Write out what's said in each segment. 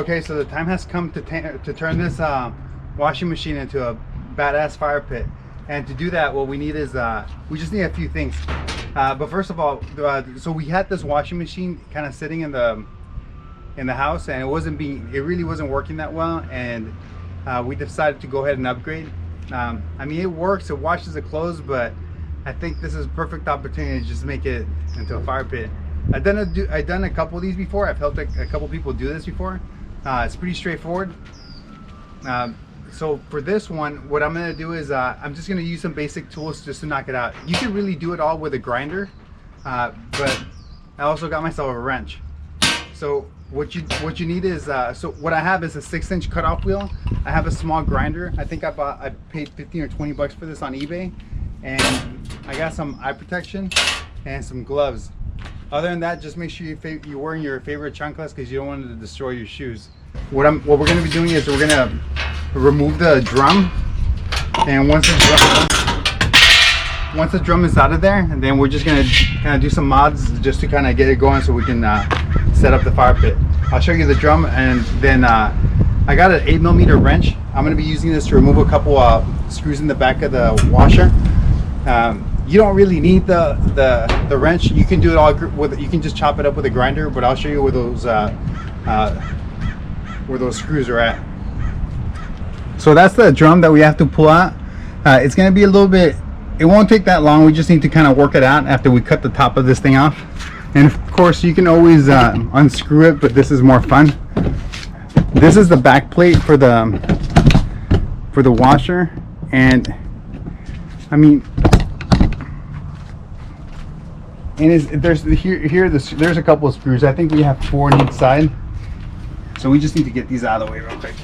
Okay, so the time has come to turn this washing machine into a badass fire pit. And to do that, what we need is we just need a few things. But first of all, so we had this washing machine kind of sitting in the house, and it really wasn't working that well, and we decided to go ahead and upgrade. I mean, it works, it washes the clothes, but I think this is a perfect opportunity to just make it into a fire pit. I've done a couple of these before. I've helped a couple people do this before. It's pretty straightforward. So for this one, what I'm going to do is I'm just going to use some basic tools just to knock it out. You can really do it all with a grinder, but I also got myself a wrench. So what you need is so what I have is a 6-inch cutoff wheel. I have a small grinder. I think I paid 15 or 20 bucks for this on eBay, and I got some eye protection and some gloves. Other than that, just make sure you're wearing your favorite chanclas because you don't want to destroy your shoes. What we're going to be doing is we're going to remove the drum, and once the drum is out of there, and then we're just going to kind of do some mods just to kind of get it going so we can set up the fire pit. I'll show you the drum, and then I got an 8mm wrench. I'm going to be using this to remove a couple screws in the back of the washer. You don't really need the wrench. You can do it all you can just chop it up with a grinder, but I'll show you where those screws are at. So that's the drum that we have to pull out. It's going to be a little bit, it won't take that long. We just need to kind of work it out after we cut the top of this thing off. And of course you can always unscrew it, but this is more fun. This is the back plate for the washer, and I mean, and there's a couple of screws. I think we have 4 on each side, so we just need to get these out of the way real quick.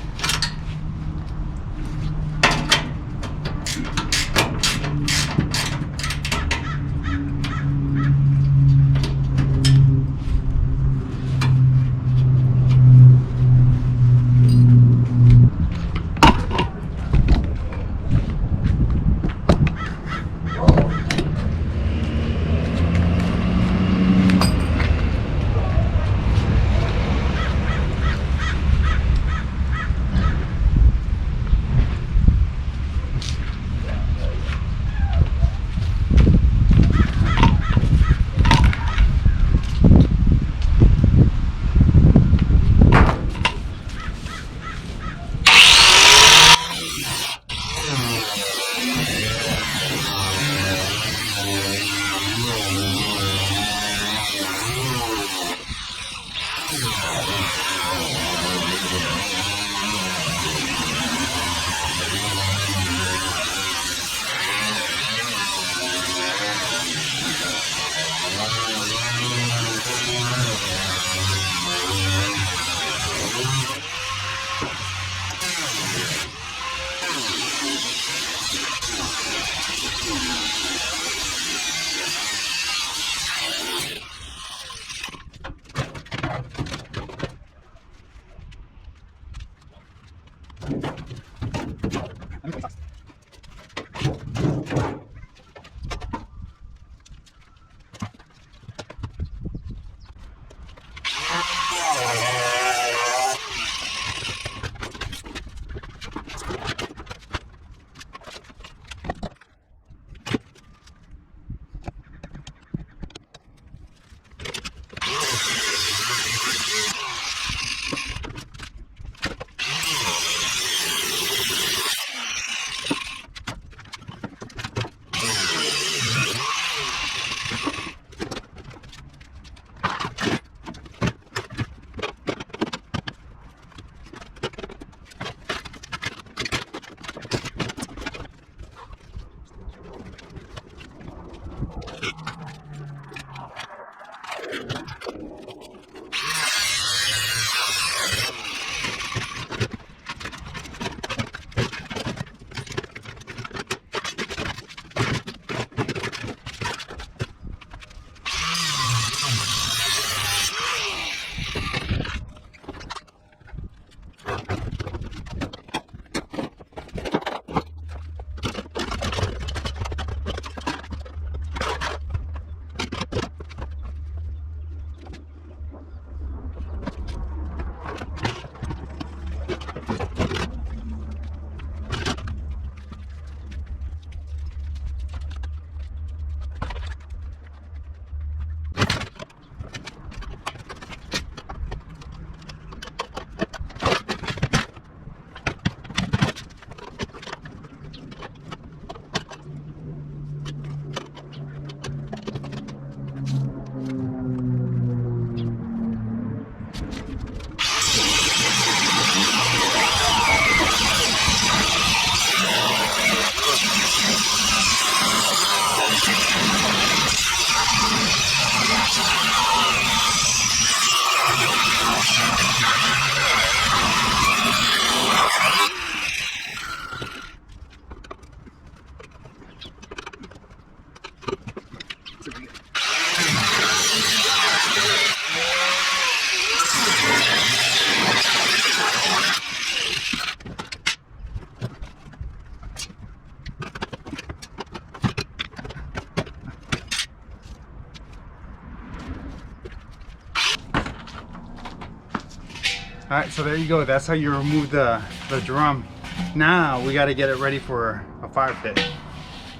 All right, so there you go. That's how you remove the drum. Now we got to get it ready for a fire pit.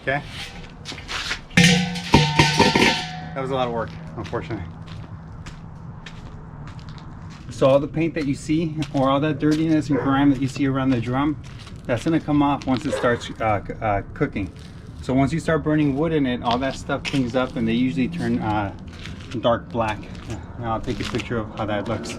Okay. That was a lot of work, unfortunately. So all the paint that you see, or all that dirtiness and grime that you see around the drum, that's gonna come off once it starts cooking. So once you start burning wood in it, all that stuff cleans up, and they usually turn dark black. Now I'll take a picture of how that looks.